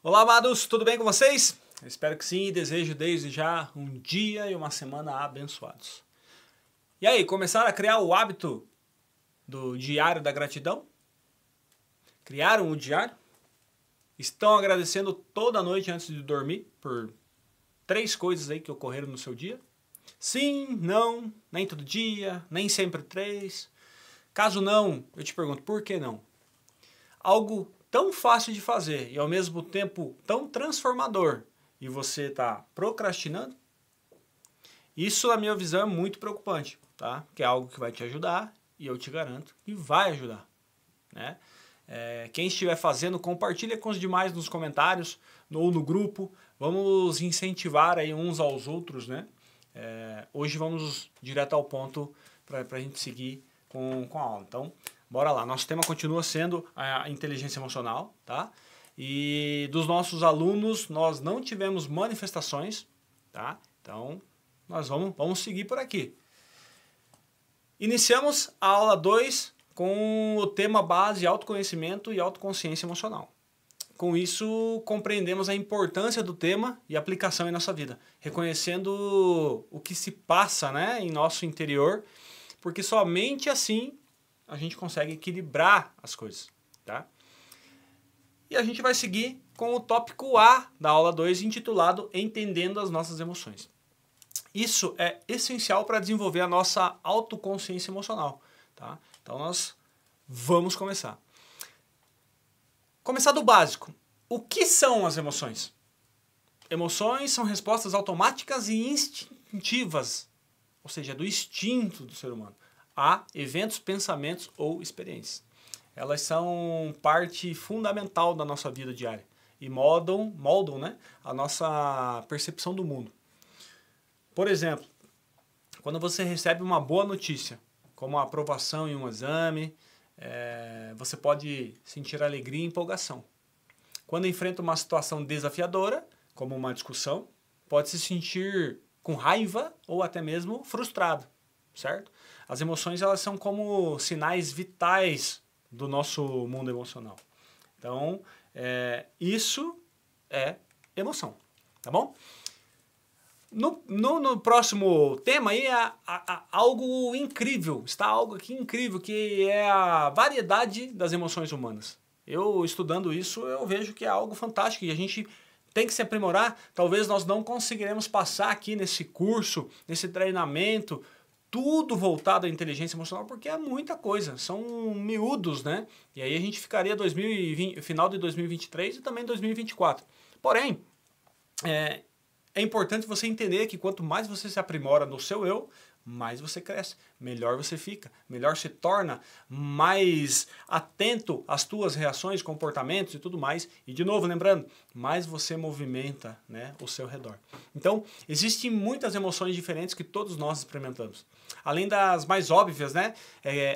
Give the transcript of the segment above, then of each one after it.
Olá, amados, tudo bem com vocês? Eu espero que sim e desejo desde já um dia e uma semana abençoados. E aí, começaram a criar o hábito do diário da gratidão? Criaram o diário? Estão agradecendo toda noite antes de dormir por 3 coisas aí que ocorreram no seu dia? Sim, não, nem todo dia, nem sempre 3. Caso não, eu te pergunto, por que não? Algo tão fácil de fazer e ao mesmo tempo tão transformador e você está procrastinando? Isso, na minha visão, é muito preocupante, tá? Que é algo que vai te ajudar e eu te garanto que vai ajudar, né? Quem estiver fazendo, compartilha com os demais nos comentários ou no grupo. Vamos incentivar aí uns aos outros, né? Hoje vamos direto ao ponto para a gente seguir com a aula. Então, bora lá. Nosso tema continua sendo a inteligência emocional, tá? E dos nossos alunos, nós não tivemos manifestações, tá? Então, nós vamos seguir por aqui. Iniciamos a aula 2 com o tema base autoconhecimento e autoconsciência emocional. Com isso, compreendemos a importância do tema e aplicação em nossa vida, reconhecendo o que se passa, né, em nosso interior, porque somente assim a gente consegue equilibrar as coisas, tá? E a gente vai seguir com o tópico A da aula 2, intitulado Entendendo as Nossas Emoções. Isso é essencial para desenvolver a nossa autoconsciência emocional, tá? Então nós vamos começar. Começar do básico. O que são as emoções? Emoções são respostas automáticas e instintivas, ou seja, do instinto do ser humano, a eventos, pensamentos ou experiências. Elas são parte fundamental da nossa vida diária e moldam, né, a nossa percepção do mundo. Por exemplo, quando você recebe uma boa notícia, como a aprovação em um exame, você pode sentir alegria e empolgação. Quando enfrenta uma situação desafiadora, como uma discussão, pode se sentir com raiva ou até mesmo frustrado, certo? As emoções, elas são como sinais vitais do nosso mundo emocional. Então, isso é emoção, tá bom? No próximo tema aí algo incrível, está algo aqui incrível, que é a variedade das emoções humanas. Eu estudando isso, eu vejo que é algo fantástico e a gente tem que se aprimorar. Talvez nós não conseguiremos passar aqui nesse curso, nesse treinamento, tudo voltado à inteligência emocional, porque é muita coisa, são miúdos, né? E aí a gente ficaria final de 2023 e também 2024. Porém, é importante você entender que quanto mais você se aprimora no seu eu, mais você cresce, melhor você fica, melhor se torna, mais atento às tuas reações, comportamentos e tudo mais. E de novo, lembrando, mais você movimenta, né, o seu redor. Então, existem muitas emoções diferentes que todos nós experimentamos. Além das mais óbvias, né,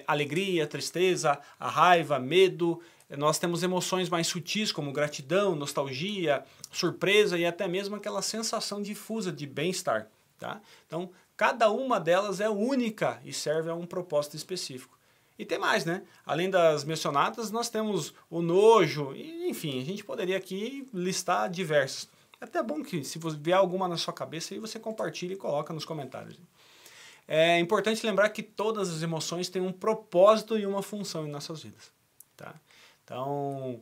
alegria, tristeza, a raiva, medo. Nós temos emoções mais sutis como gratidão, nostalgia, surpresa e até mesmo aquela sensação difusa de bem-estar, tá? Então, cada uma delas é única e serve a um propósito específico. E tem mais, né? Além das mencionadas, nós temos o nojo, e, enfim, a gente poderia aqui listar diversas. É até bom que, se vier alguma na sua cabeça, aí você compartilha e coloca nos comentários. É importante lembrar que todas as emoções têm um propósito e uma função em nossas vidas, tá? Então,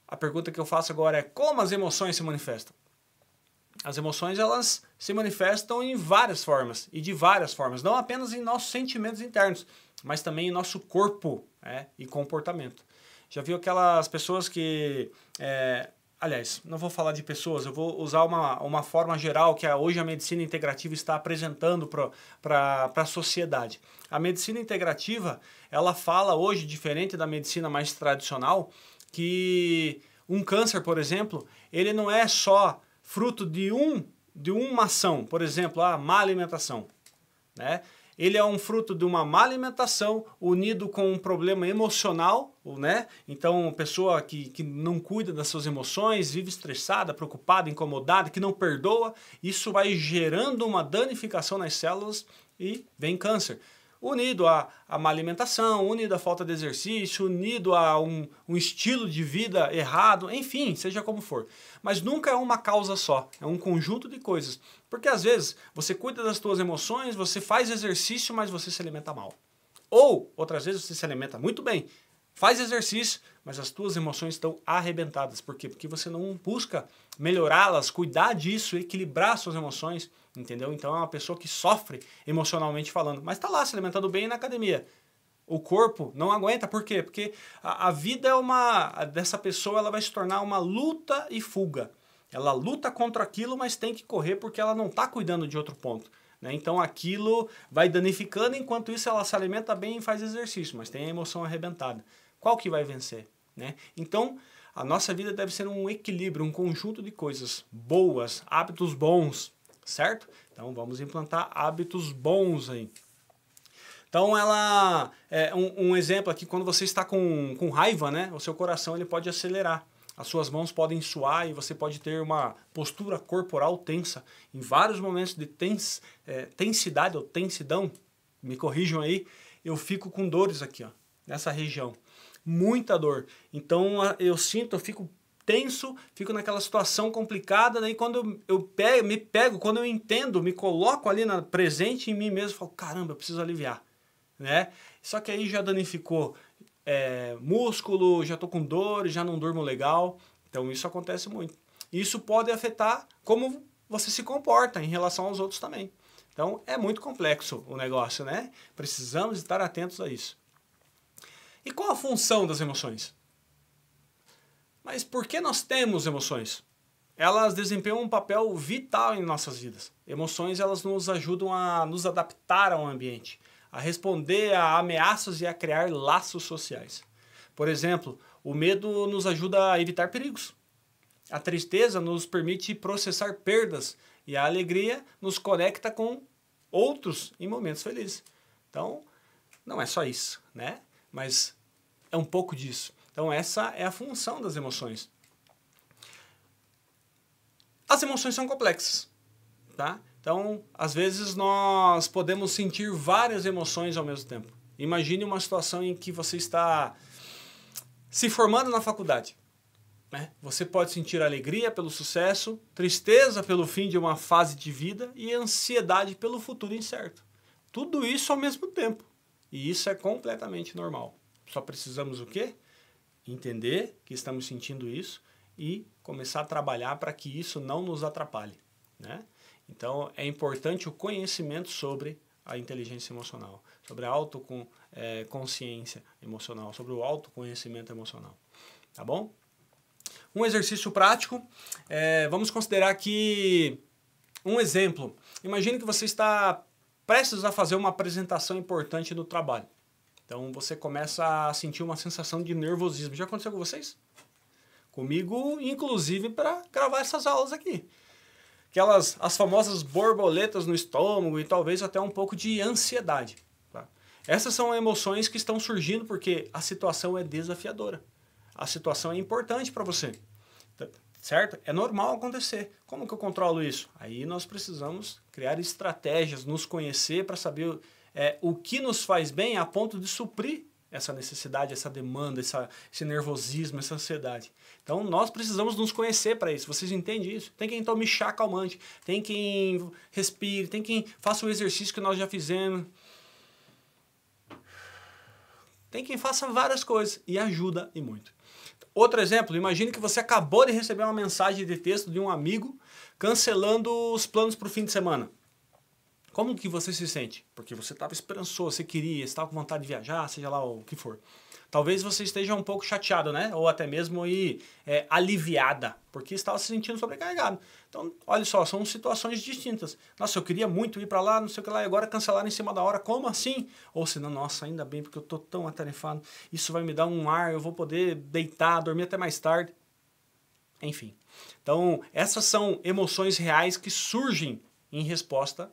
a pergunta que eu faço agora é: como as emoções se manifestam? As emoções, elas se manifestam em várias formas e de várias formas, não apenas em nossos sentimentos internos, mas também em nosso corpo, e comportamento. Já viu aquelas pessoas que... aliás, não vou falar de pessoas, eu vou usar uma forma geral que hoje a medicina integrativa está apresentando para a sociedade. A medicina integrativa, ela fala hoje, diferente da medicina mais tradicional, que um câncer, por exemplo, ele não é só fruto de uma ação, por exemplo, a má alimentação, né? Ele é um fruto de uma má alimentação unido com um problema emocional, né? Então, pessoa que não cuida das suas emoções, vive estressada, preocupada, incomodada, que não perdoa, isso vai gerando uma danificação nas células e vem câncer. unido a má alimentação, unido à falta de exercício, unido a um estilo de vida errado, enfim, seja como for. Mas nunca é uma causa só, é um conjunto de coisas. Porque às vezes você cuida das suas emoções, você faz exercício, mas você se alimenta mal. Ou, outras vezes, você se alimenta muito bem, faz exercício, mas as tuas emoções estão arrebentadas. Por quê? Porque você não busca melhorá-las, cuidar disso, equilibrar suas emoções, entendeu? Então é uma pessoa que sofre emocionalmente falando, mas está lá se alimentando bem na academia. O corpo não aguenta, por quê? Porque a vida dessa pessoa ela vai se tornar uma luta e fuga. Ela luta contra aquilo, mas tem que correr porque ela não está cuidando de outro ponto. Né? Então aquilo vai danificando, enquanto isso ela se alimenta bem e faz exercício, mas tem a emoção arrebentada. Qual que vai vencer? Né? Então a nossa vida deve ser um equilíbrio, um conjunto de coisas boas, hábitos bons, certo? Então vamos implantar hábitos bons aí. Então ela um exemplo aqui, quando você está com raiva, né, o seu coração ele pode acelerar. As suas mãos podem suar e você pode ter uma postura corporal tensa. Em vários momentos de tensidade ou tensidão, me corrijam aí, eu fico com dores aqui, ó, nessa região. Muita dor. Então eu fico tenso, fico naquela situação complicada, daí quando quando eu entendo, me coloco ali presente em mim mesmo, falo, caramba, eu preciso aliviar. Né? Só que aí já danificou músculo, já estou com dor, já não durmo legal. Então isso acontece muito. Isso pode afetar como você se comporta em relação aos outros também. Então é muito complexo o negócio, né? Precisamos estar atentos a isso. E qual a função das emoções? Mas por que nós temos emoções? Elas desempenham um papel vital em nossas vidas. Emoções elas nos ajudam a nos adaptar ao ambiente, a responder a ameaças e a criar laços sociais. Por exemplo, o medo nos ajuda a evitar perigos. A tristeza nos permite processar perdas e a alegria nos conecta com outros em momentos felizes. Então, não é só isso, né? Mas é um pouco disso. Então, essa é a função das emoções. As emoções são complexas, tá? Então, às vezes nós podemos sentir várias emoções ao mesmo tempo. Imagine uma situação em que você está se formando na faculdade. Né? Você pode sentir alegria pelo sucesso, tristeza pelo fim de uma fase de vida e ansiedade pelo futuro incerto. Tudo isso ao mesmo tempo. E isso é completamente normal. Só precisamos o quê? Entender que estamos sentindo isso e começar a trabalhar para que isso não nos atrapalhe. Né? Então, é importante o conhecimento sobre a inteligência emocional, sobre a autoconsciência emocional, sobre o autoconhecimento emocional. Tá bom? Um exercício prático, vamos considerar aqui um exemplo. Imagine que você está prestes a fazer uma apresentação importante no trabalho. Então, você começa a sentir uma sensação de nervosismo. Já aconteceu com vocês? Comigo, inclusive, para gravar essas aulas aqui. As famosas borboletas no estômago e talvez até um pouco de ansiedade. Tá? Essas são emoções que estão surgindo porque a situação é desafiadora. A situação é importante para você. Certo? É normal acontecer. Como que eu controlo isso? Aí nós precisamos criar estratégias, nos conhecer para saber o que nos faz bem a ponto de suprir essa necessidade, essa demanda, esse nervosismo, essa ansiedade. Então, nós precisamos nos conhecer para isso. Vocês entendem isso? Tem quem tome chá calmante, tem quem respire, tem quem faça o exercício que nós já fizemos. Tem quem faça várias coisas e ajuda e muito. Outro exemplo, imagine que você acabou de receber uma mensagem de texto de um amigo cancelando os planos para o fim de semana. Como que você se sente? Porque você estava esperançoso, você queria, estava com vontade de viajar, seja lá o que for. Talvez você esteja um pouco chateado, né? Ou até mesmo aliviada, porque estava se sentindo sobrecarregado. Então, olha só, são situações distintas. Nossa, eu queria muito ir para lá, não sei o que lá, e agora cancelaram em cima da hora. Como assim? Ou se não, nossa, ainda bem, porque eu estou tão atarefado. Isso vai me dar um ar, eu vou poder deitar, dormir até mais tarde. Enfim. Então, essas são emoções reais que surgem em resposta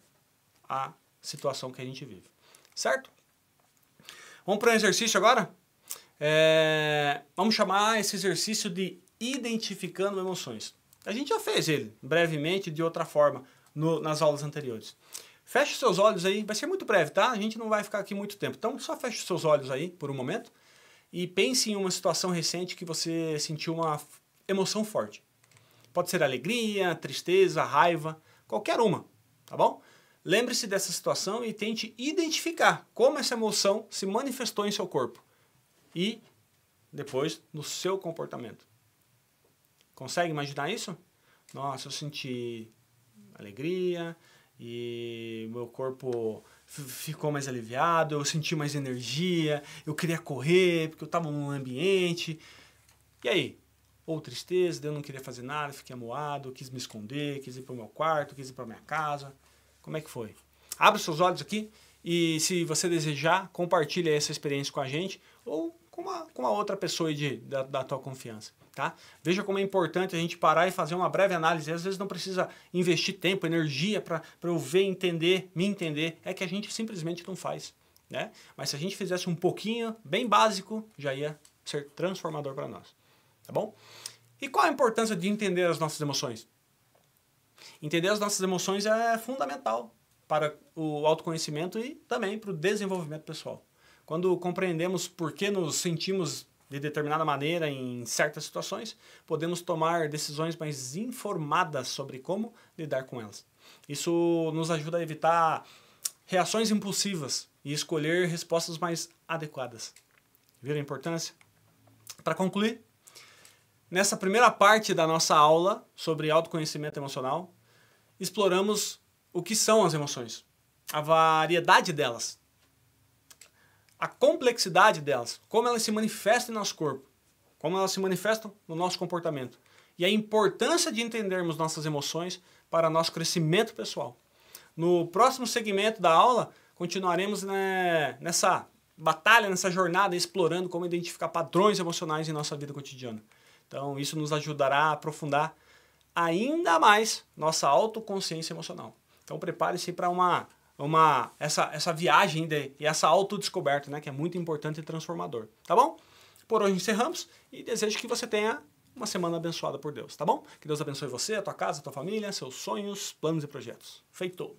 à situação que a gente vive. Certo? Vamos para um exercício agora? Vamos chamar esse exercício de identificando emoções. A gente já fez ele brevemente de outra forma nas aulas anteriores. Feche os seus olhos aí, vai ser muito breve, tá? A gente não vai ficar aqui muito tempo. Então só feche os seus olhos aí por um momento e pense em uma situação recente que você sentiu uma emoção forte. Pode ser alegria, tristeza, raiva, qualquer uma, tá bom? Lembre-se dessa situação e tente identificar como essa emoção se manifestou em seu corpo e depois no seu comportamento. Consegue imaginar isso? Nossa, eu senti alegria e meu corpo ficou mais aliviado, eu senti mais energia, eu queria correr porque eu estava num ambiente. E aí? Ou tristeza, eu não queria fazer nada, fiquei amuado, quis me esconder, quis ir para o meu quarto, quis ir para minha casa. Como é que foi? Abre os seus olhos aqui e, se você desejar, compartilhe essa experiência com a gente ou com uma outra pessoa aí da tua confiança. Tá? Veja como é importante a gente parar e fazer uma breve análise. Às vezes não precisa investir tempo, energia para eu ver, entender, me entender. É que a gente simplesmente não faz. Né? Mas se a gente fizesse um pouquinho, bem básico, já ia ser transformador para nós. Tá bom? E qual a importância de entender as nossas emoções? Entender as nossas emoções é fundamental para o autoconhecimento e também para o desenvolvimento pessoal. Quando compreendemos por que nos sentimos de determinada maneira em certas situações, podemos tomar decisões mais informadas sobre como lidar com elas. Isso nos ajuda a evitar reações impulsivas e escolher respostas mais adequadas. Viram a importância? Para concluir, nessa primeira parte da nossa aula sobre autoconhecimento emocional, exploramos o que são as emoções, a variedade delas, a complexidade delas, como elas se manifestam em nosso corpo, como elas se manifestam no nosso comportamento e a importância de entendermos nossas emoções para nosso crescimento pessoal. No próximo segmento da aula, continuaremos nessa batalha, nessa jornada, explorando como identificar padrões emocionais em nossa vida cotidiana. Então, isso nos ajudará a aprofundar ainda mais nossa autoconsciência emocional. Então, prepare-se para essa viagem e essa autodescoberta, né, que é muito importante e transformador. Tá bom? Por hoje encerramos e desejo que você tenha uma semana abençoada por Deus, tá bom? Que Deus abençoe você, a tua casa, a tua família, seus sonhos, planos e projetos. Feito!